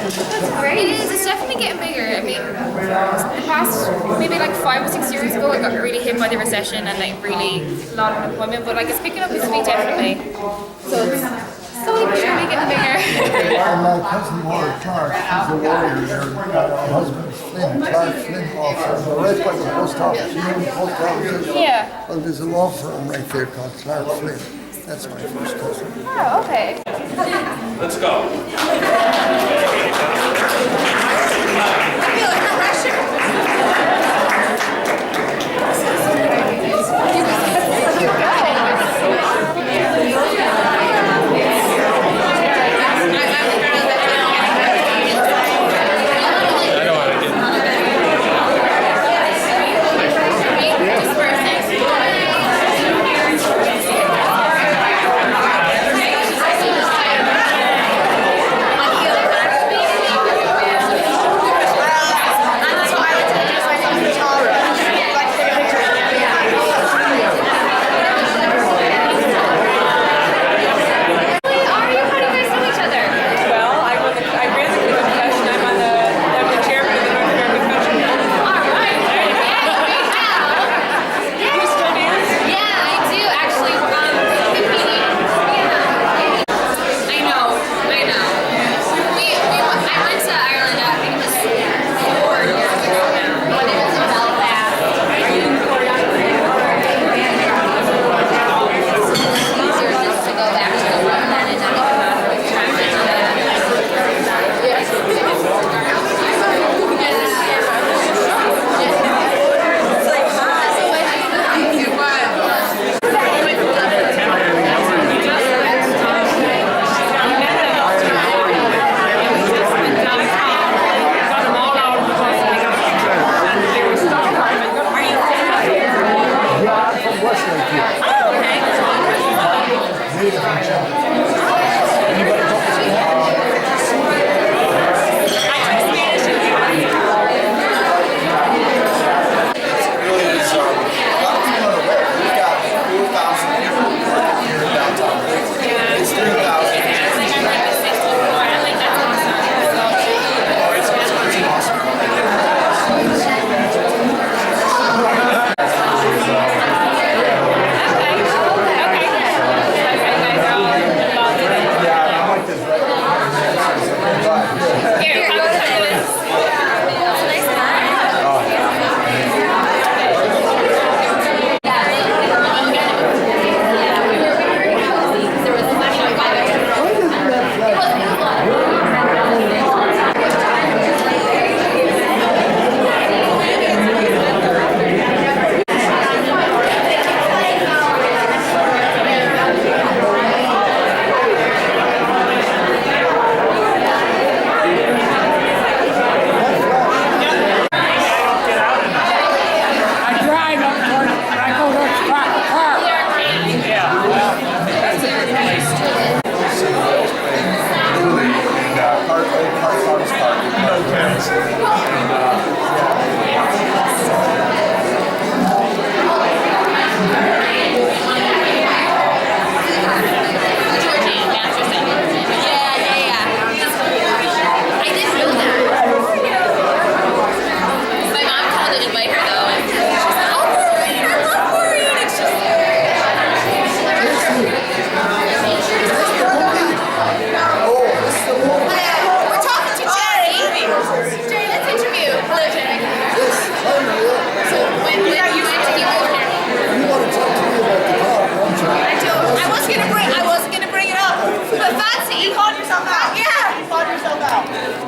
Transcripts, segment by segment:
That's great. It is. It's definitely getting bigger. I mean, the past maybe like 5 or 6 years ago, I got really hit by the recession and like really a lot of unemployment. But like it's picking up its speed definitely. So it's slowly but surely getting bigger. And my cousin Laura Clark, she's a warrior there. Her husband's Flynn, Clark Flynn Law Firm. Right by the post office. You know the post office? Yeah. Well, there's a law firm right there called Clark Flynn. That's my first cousin. Oh, okay. Let's go. I feel like a pressure.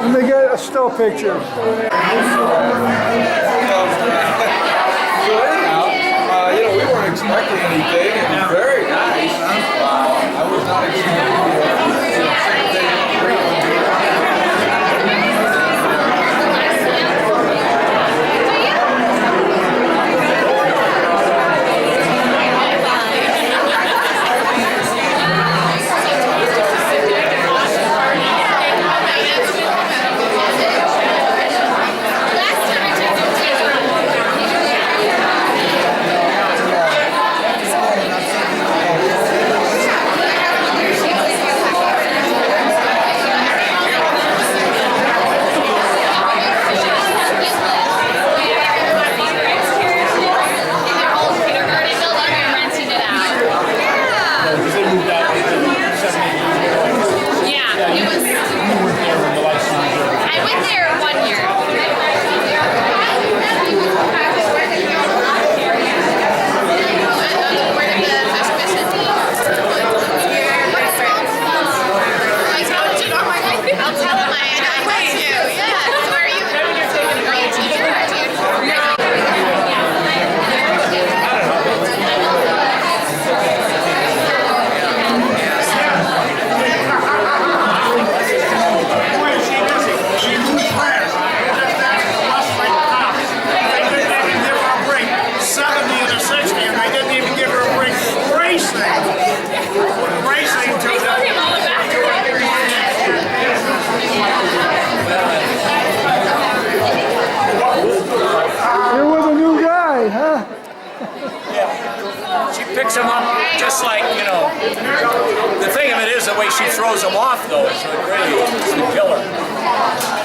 Let me get a still picture. We weren't expecting anything. It was very nice. I was not expecting picks them up just like, you know. The thing of it is the way she throws them off, though. It's really it's the killer.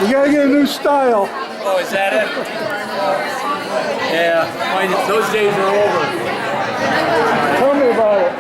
You gotta get a new style. Oh, is that it? Yeah, those days are over. Tell me about it.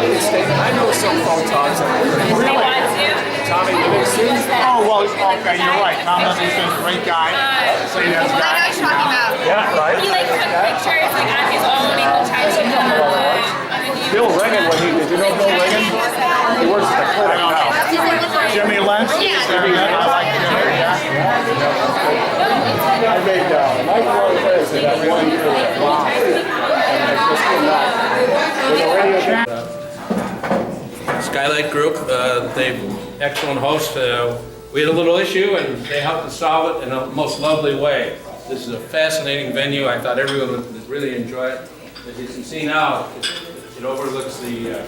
I know some photogs. Tommy Livingston. Oh, well, okay, you're right. Tom Livingston's a great guy. So he has I know what you're talking about. Yeah, right. He like took pictures like on his own and he tried to Bill Regan, did you know Bill Regan? He works at the clinic now. Jimmy Lentz. Jimmy Lentz. I like Jimmy, yeah. I made Mike Roy Perez in that 1 year. Wow. And I just came back. Skylight Group, they excellent host. We had a little issue and they helped us solve it in a most lovely way. This is a fascinating venue. I thought everyone would really enjoy it. As you can see now, it overlooks the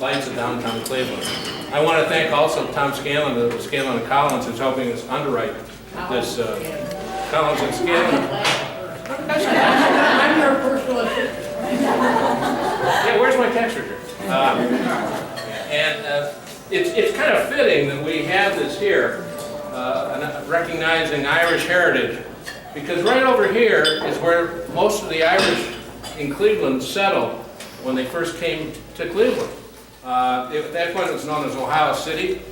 lights of downtown Cleveland. I want to thank also Tom Scanlon of Scanlon and Collins, who's helping us underwrite this Collins and Scanlon. I'm your personal assistant. Yeah, where's my tax return? It's kind of fitting that we have this here, recognizing Irish heritage, because right over here is where most of the Irish in Cleveland settled when they first came to Cleveland. At that point it was known as Ohio City,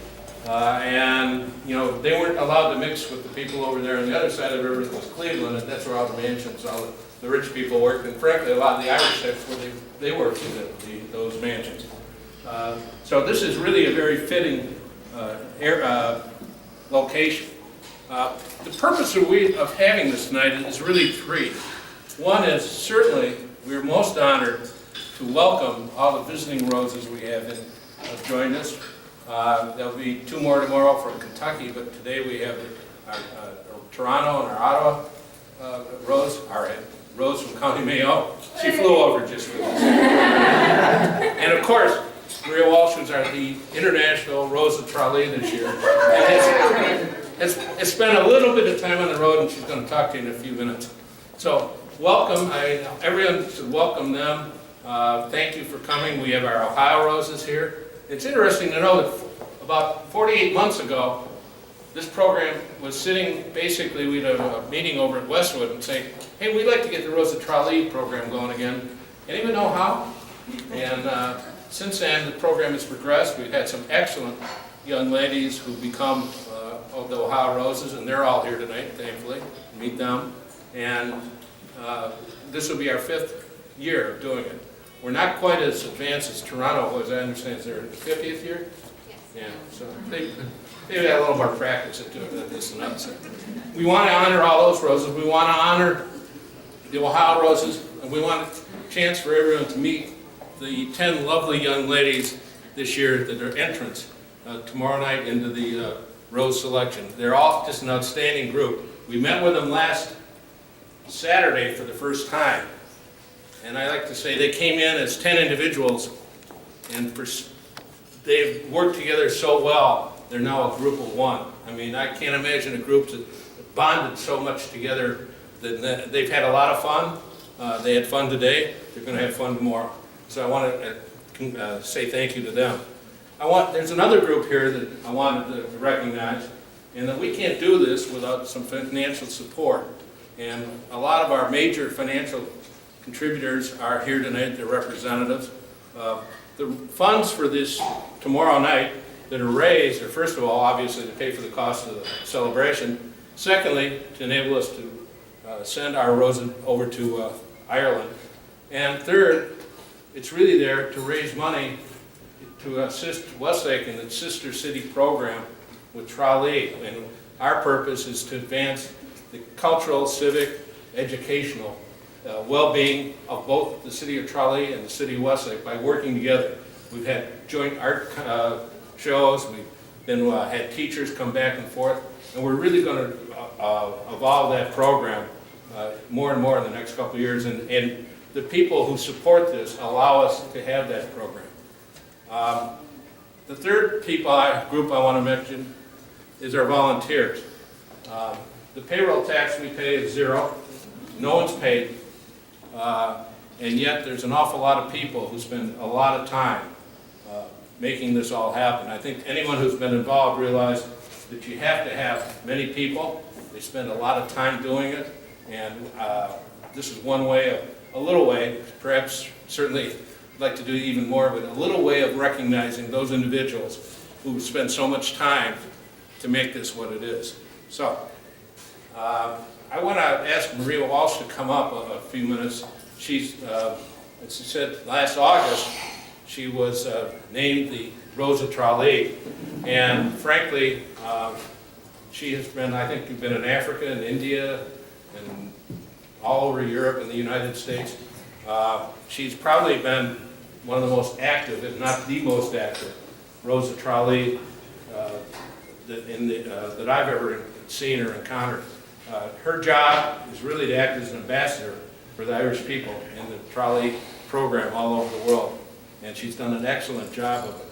and you know they weren't allowed to mix with the people over there on the other side of the river. It was Cleveland, and that's where all the mansions, all the rich people worked, and frankly a lot of the Irish, that's where they worked in those mansions. So this is really a very fitting location. The purpose of having this tonight is really three. One is certainly we're most honored to welcome all the visiting roses we have joined us. There'll be two more tomorrow from Kentucky, but today we have our Toronto and our Ottawa Rose from County Mayo. She flew over just for this. And of course, Maria Walsh, who's the International Rose of Tralee this year, and has spent a little bit of time on the road, and she's going to talk to you in a few minutes. So welcome. Everyone should welcome them. Thank you for coming. We have our Ohio roses here. It's interesting to know that about 48 months ago, this program was sitting, basically we had a meeting over at Westwood and saying, hey, we'd like to get the Rose of Tralee program going again. Anyone know how? And since then, the program has progressed. We've had some excellent young ladies who've become of the Ohio Roses, and they're all here tonight, thankfully, to meet them. And this will be our 5th year of doing it. We're not quite as advanced as Toronto was. I understand it's their 50th year? Yeah, so they've had a little more practice at doing this than us. We want to honor all those roses. We want to honor the Ohio roses, and we want a chance for everyone to meet the 10 lovely young ladies this year that are entrants tomorrow night into the rose selection. They're all just an outstanding group. We met with them last Saturday for the first time, and I like to say they came in as 10 individuals, and they've worked together so well, they're now a group of one. I mean, I can't imagine a group that bonded so much together. They've had a lot of fun. They had fun today. They're going to have fun tomorrow. So I want to say thank you to them. There's another group here that I wanted to recognize, and that we can't do this without some financial support. And a lot of our major financial contributors are here tonight. They're representatives. The funds for this tomorrow night that are raised are, first of all, obviously to pay for the cost of the celebration. Secondly, to enable us to send our roses over to Ireland. And third, it's really there to raise money to assist Westlake in its sister city program with Tralee. And our purpose is to advance the cultural, civic, educational well-being of both the city of Tralee and the city of Westlake by working together. We've had joint art shows, we've had teachers come back and forth, and we're really going to evolve that program more and more in the next couple of years, and the people who support this allow us to have that program. The third group I want to mention is our volunteers. The payroll tax we pay is zero. No one's paid. And yet there's an awful lot of people who spend a lot of time making this all happen. I think anyone who's been involved realizes that you have to have many people. They spend a lot of time doing it, and this is one way, a little way, perhaps certainly I'd like to do even more, but a little way of recognizing those individuals who spend so much time to make this what it is. So, I want to ask Maria Walsh to come up a few minutes. She's, as she said, last August, she was named the Rose of Tralee, and frankly, she has been, I think, been in Africa and India and all over Europe and the United States. She's probably been one of the most active, if not the most active, Rose of Tralee that I've ever seen or encountered. Her job is really to act as an ambassador for the Irish people in the Tralee program all over the world, and she's done an excellent job of it.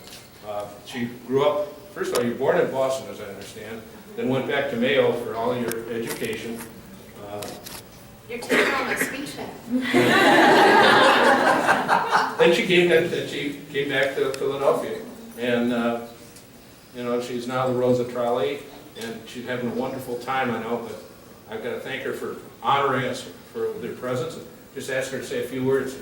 She grew up, first of all, you were born in Boston, as I understand, then went back to Mayo for all of your education. You're taking all my speech now. Then she came back to Philadelphia, and you know, she's now the Rose of Tralee, and she's having a wonderful time, I know, but I've got to thank her for honoring us with her presence, and just ask her to say a few words.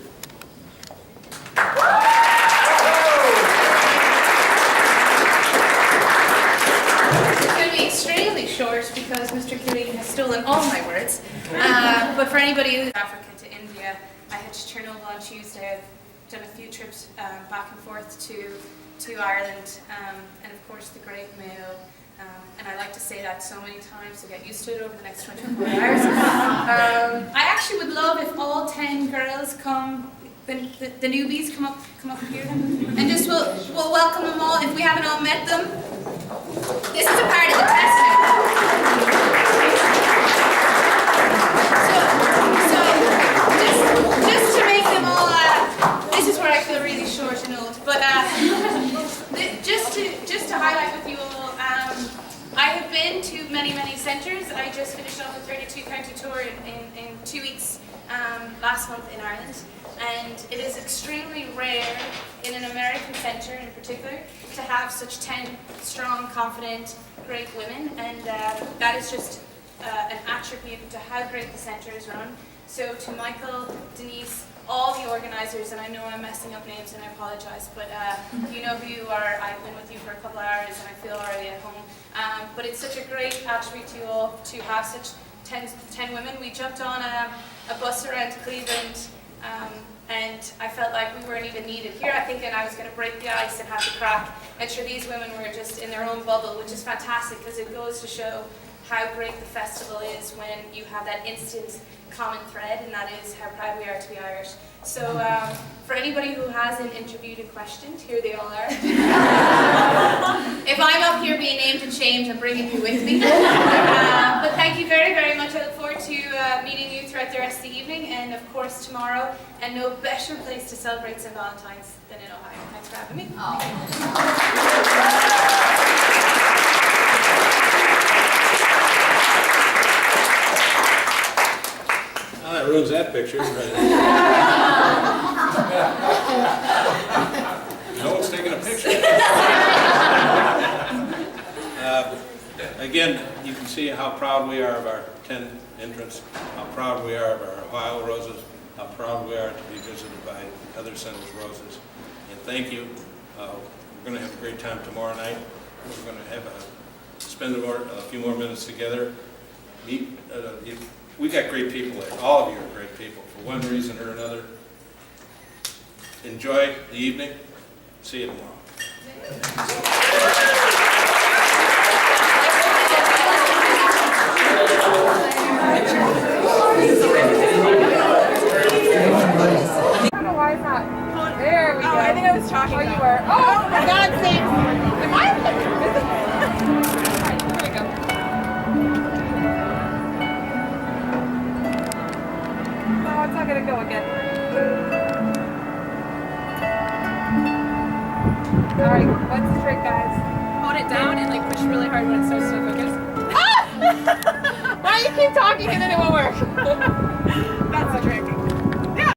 It's going to be extremely short because Mr. Killeen has stolen all my words. But for anybody who's Africa to India, I had to Chernobyl on Tuesday. I've done a few trips back and forth to Ireland, and of course the Great Mayo. And I like to say that so many times to get used to it over the next 24 hours. I actually would love if all 10 girls come, the newbies come up here, and just we'll welcome them all if we haven't all met them. This is a part of the test now. So just to make them all, this is where I feel really short and old, but just to highlight with you all, I have been to many centres. I just finished off a 32 county tour in 2 weeks last month in Ireland, and it is extremely rare in an American centre in particular to have such 10 strong, confident, great women, and that is just an attribute to how great the centre is run. So to Michael, Denise, all the organisers, and I know I'm messing up names and I apologise, but you know who you are. I've been with you for a couple of hours and I feel already at home. But it's such a great attribute to you all to have such 10 women. We jumped on a bus around to Cleveland and I felt like we weren't even needed here. I think I was going to break the ice and have the crack. And sure, these women were just in their own bubble, which is fantastic because it goes to show how great the festival is when you have that instant common thread, and that is how proud we are to be Irish. So for anybody who hasn't interviewed and questioned, here they all are. If I'm up here being named and shamed, I'm bringing you with me. But thank you very, very much. I look forward to meeting you throughout the rest of the evening, and of course tomorrow, and no better place to celebrate St. Valentine's than in Ohio. Thanks for having me. Oh, that ruins that picture. No one's taking a picture. Again, you can see how proud we are of our 10 entrants, how proud we are of our Ohio roses, how proud we are to be visited by other centers' roses. And thank you. We're going to have a great time tomorrow night. We're going to have spend a few more minutes together. We got great people there. All of you are great people for one reason or another. Enjoy the evening. See you tomorrow. Why is that? There we go. I think I was talking. Oh, you were. Oh, for God's sake! am I? Alright, here we go. No, it's not gonna go again. Alright, what's the trick, guys? Hold it down and like push really hard when it starts to focus. Why do you keep talking and then it won't work?